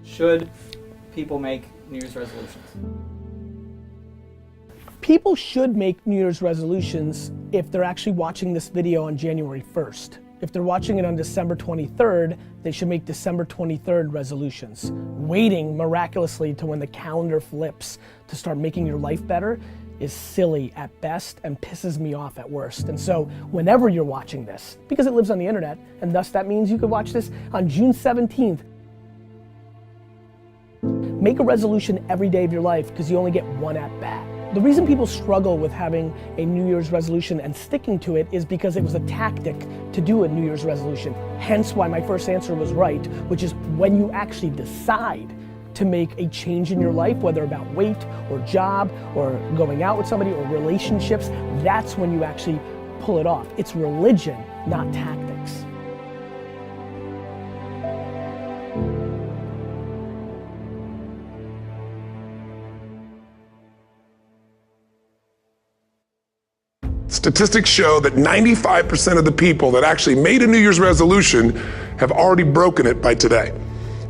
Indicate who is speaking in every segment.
Speaker 1: Should people make New Year's resolutions?
Speaker 2: People should make New Year's resolutions if they're actually watching this video on January 1st. If they're watching it on December 23rd, they should make December 23rd resolutions. Waiting miraculously to when the calendar flips to start making your life better is silly at best and pisses me off at worst. And so whenever you're watching this, because it lives on the internet, and thus that means you could watch this on June 17th, make a resolution every day of your life because you only get one at bat. The reason people struggle with having a New Year's resolution and sticking to it is because it was a tactic to do a New Year's resolution. Hence why my first answer was right, which is when you actually decide to make a change in your life, whether about weight or job or going out with somebody or relationships, that's when you actually pull it off. It's religion, not tactics.
Speaker 3: Statistics show that 95% of the people that actually made a New Year's resolution have already broken it by today.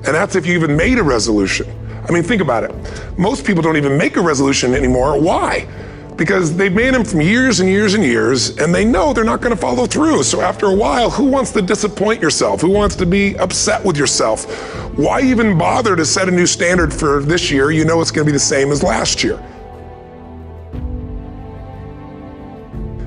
Speaker 3: And that's if you even made a resolution. I mean, think about it. Most people don't even make a resolution anymore. Why? Because they've made them from years and years and years, and they know they're not going to follow through. So after a while, who wants to disappoint yourself? Who wants to be upset with yourself? Why even bother to set a new standard for this year? You know it's going to be the same as last year.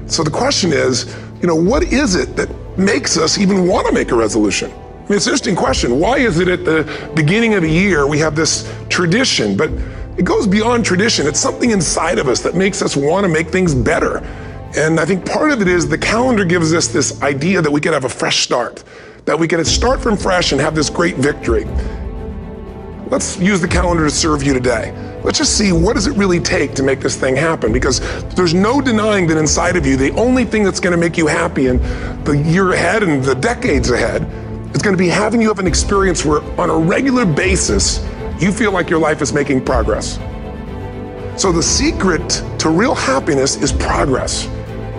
Speaker 3: So the question is, what is it that makes us even want to make a resolution? I mean, it's an interesting question. Why is it at the beginning of a year we have this tradition, but it goes beyond tradition. It's something inside of us that makes us want to make things better. And I think part of it is the calendar gives us this idea that we could have a fresh start, that we could start from fresh and have this great victory. Let's use the calendar to serve you today. Let's just see, what does it really take to make this thing happen? Because there's no denying that inside of you, the only thing that's going to make you happy in the year ahead and the decades ahead is going to be having you have an experience where on a regular basis, you feel like your life is making progress. So the secret to real happiness is progress.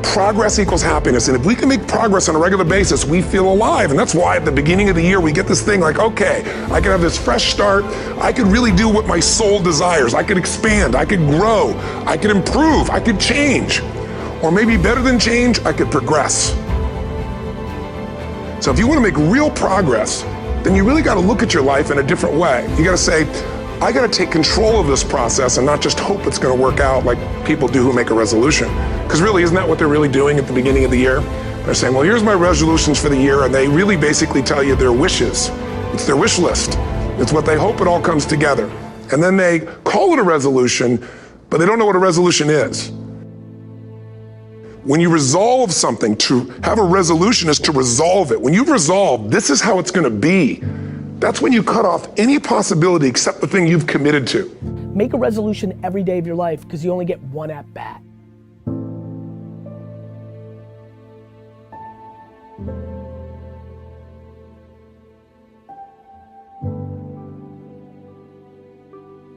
Speaker 3: Progress equals happiness, and if we can make progress on a regular basis, we feel alive. And that's why at the beginning of the year, we get this thing like, okay, I can have this fresh start. I could really do what my soul desires. I could expand, I could grow, I could improve, I could change. Or maybe better than change, I could progress. So if you want to make real progress, then you really got to look at your life in a different way. You got to say, I got to take control of this process and not just hope it's going to work out like people do who make a resolution. Because really, isn't that what they're really doing at the beginning of the year? They're saying, well, here's my resolutions for the year, and they really basically tell you their wishes. It's their wish list. It's what they hope it all comes together. And then they call it a resolution, but they don't know what a resolution is. When you resolve something, to have a resolution is to resolve it. When you've resolved, this is how it's going to be. That's when you cut off any possibility except the thing you've committed to.
Speaker 2: Make a resolution every day of your life because you only get one at bat.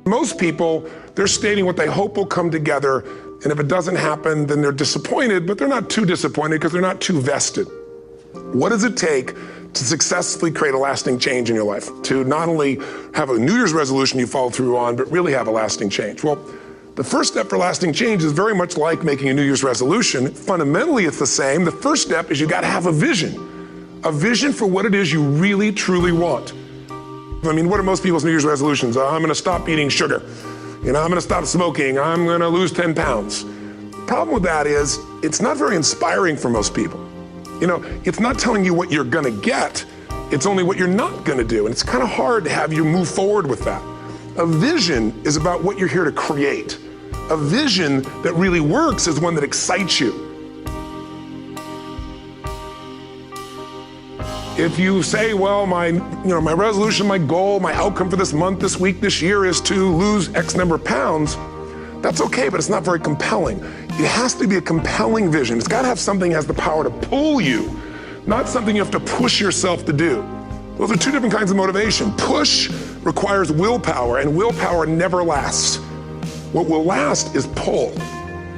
Speaker 3: Most people, they're stating what they hope will come together, and if it doesn't happen, then they're disappointed, but they're not too disappointed because they're not too vested. What does it take to successfully create a lasting change in your life? To not only have a New Year's resolution you follow through on, but really have a lasting change? Well, the first step for lasting change is very much like making a New Year's resolution. Fundamentally, it's the same. The first step is you got to have a vision for what it is you really, truly want. I mean, what are most people's New Year's resolutions? I'm going to stop eating sugar. I'm going to stop smoking. I'm going to lose 10 pounds. The problem with that is it's not very inspiring for most people. It's not telling you what you're going to get. It's only what you're not going to do. And it's kind of hard to have you move forward with that. A vision is about what you're here to create. A vision that really works is one that excites you. If you say, well, my resolution, my goal, my outcome for this month, this week, this year is to lose X number of pounds, that's okay, but it's not very compelling. It has to be a compelling vision. It's got to have something that has the power to pull you, not something you have to push yourself to do. Those are two different kinds of motivation. Push requires willpower, and willpower never lasts. What will last is pull.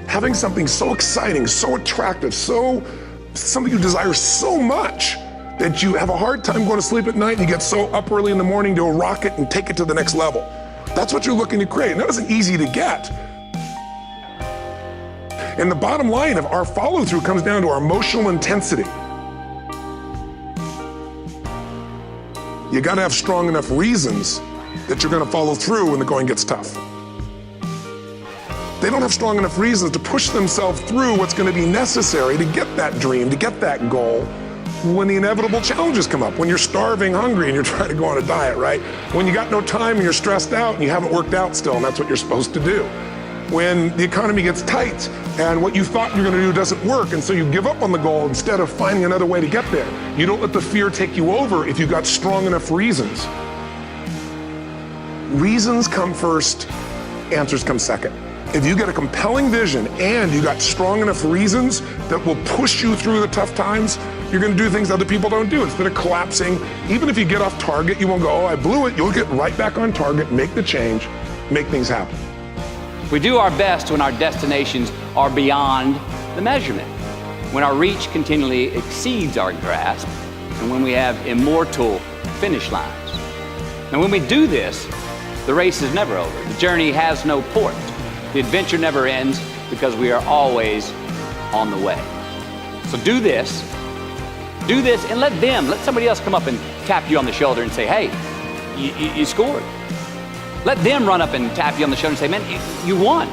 Speaker 3: Having something so exciting, so attractive, something you desire so much that you have a hard time going to sleep at night and you get so up early in the morning to rock it and take it to the next level. That's what you're looking to create. And that isn't easy to get. And the bottom line of our follow-through comes down to our emotional intensity. You got to have strong enough reasons that you're going to follow through when the going gets tough. They don't have strong enough reasons to push themselves through what's going to be necessary to get that dream, to get that goal, when the inevitable challenges come up, when you're starving, hungry, and you're trying to go on a diet, right? When you got no time and you're stressed out and you haven't worked out still, and that's what you're supposed to do. When the economy gets tight and what you thought you're going to do doesn't work, and so you give up on the goal instead of finding another way to get there. You don't let the fear take you over if you've got strong enough reasons. Reasons come first, answers come second. If you get a compelling vision and you got strong enough reasons that will push you through the tough times, you're going to do things other people don't do. Instead of collapsing, even if you get off target, you won't go, oh, I blew it. You'll get right back on target, make the change, make things happen.
Speaker 4: We do our best when our destinations are beyond the measurement, when our reach continually exceeds our grasp, and when we have immortal finish lines. And when we do this, the race is never over. The journey has no port. The adventure never ends because we are always on the way. So do this, and let somebody else come up and tap you on the shoulder and say, hey, you scored. Let them run up and tap you on the shoulder and say, man, you won.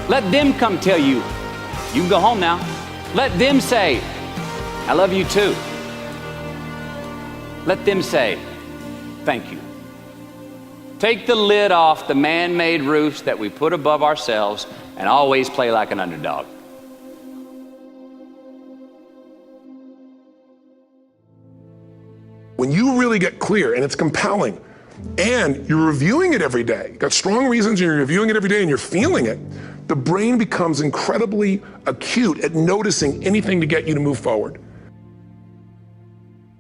Speaker 4: Let them come tell you, you can go home now. Let them say, I love you too. Let them say, thank you. Take the lid off the man-made roofs that we put above ourselves and always play like an underdog.
Speaker 3: When you really get clear and it's compelling and you're reviewing it every day, you've got strong reasons and you're reviewing it every day and you're feeling it, the brain becomes incredibly acute at noticing anything to get you to move forward.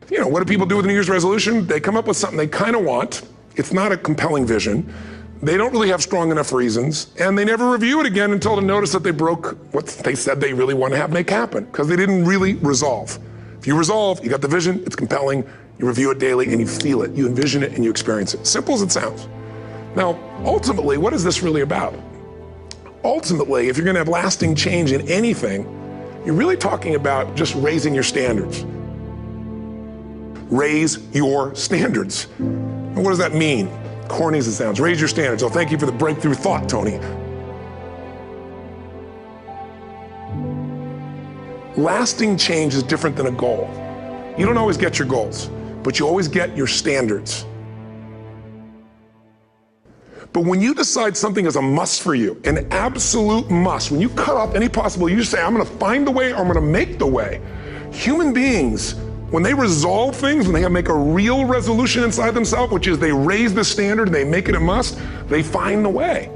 Speaker 3: You know, what do people do with a New Year's resolution? They come up with something they kind of want. It's not a compelling vision. They don't really have strong enough reasons, and they never review it again until they notice that they broke what they said they really want to have make happen, because they didn't really resolve. If you resolve, you got the vision, it's compelling, you review it daily, and you feel it, you envision it, and you experience it. Simple as it sounds. Now, ultimately, what is this really about? Ultimately, if you're going to have lasting change in anything, you're really talking about just raising your standards. Raise your standards. And what does that mean? Corny as it sounds. Raise your standards. Oh, thank you for the breakthrough thought, Tony. Lasting change is different than a goal. You don't always get your goals, but you always get your standards. But when you decide something is a must for you, an absolute must, when you cut off any possible, you say, I'm going to find the way or I'm going to make the way. Human beings, when they resolve things, when they make a real resolution inside themselves, which is they raise the standard and they make it a must, they find the way.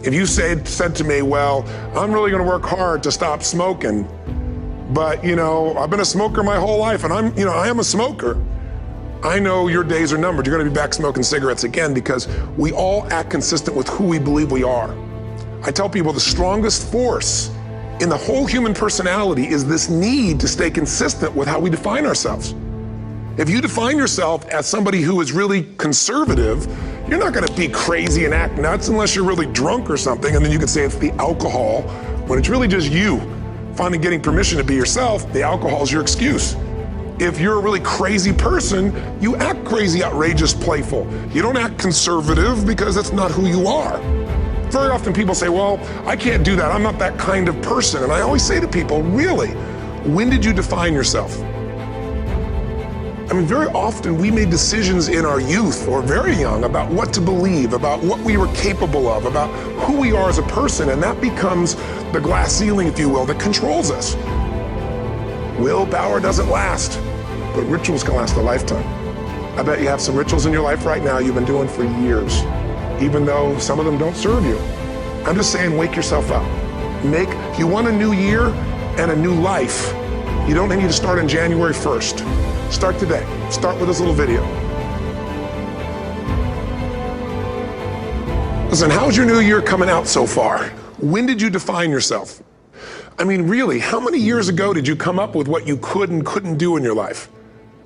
Speaker 3: If you said to me, well, I'm really going to work hard to stop smoking, but I've been a smoker my whole life and I am a smoker. I know your days are numbered. You're going to be back smoking cigarettes again, because we all act consistent with who we believe we are. I tell people the strongest force in the whole human personality is this need to stay consistent with how we define ourselves. If you define yourself as somebody who is really conservative, you're not going to be crazy and act nuts unless you're really drunk or something, and then you can say it's the alcohol, when it's really just you finally getting permission to be yourself. The alcohol is your excuse. If you're a really crazy person, you act crazy, outrageous, playful. You don't act conservative because that's not who you are. Very often people say, well, I can't do that. I'm not that kind of person. And I always say to people, really, when did you define yourself? I mean, very often we made decisions in our youth or very young about what to believe, about what we were capable of, about who we are as a person, and that becomes the glass ceiling, if you will, that controls us. Willpower doesn't last, but rituals can last a lifetime. I bet you have some rituals in your life right now you've been doing for years, even though some of them don't serve you. I'm just saying, wake yourself up. If you want a new year and a new life, you don't need to start on January 1st. Start today. Start with this little video. Listen, how's your new year coming out so far? When did you define yourself? I mean, really, how many years ago did you come up with what you could and couldn't do in your life?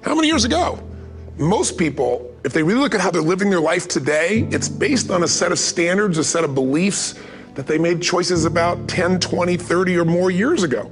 Speaker 3: How many years ago? Most people, if they really look at how they're living their life today, it's based on a set of standards, a set of beliefs that they made choices about 10, 20, 30 or more years ago.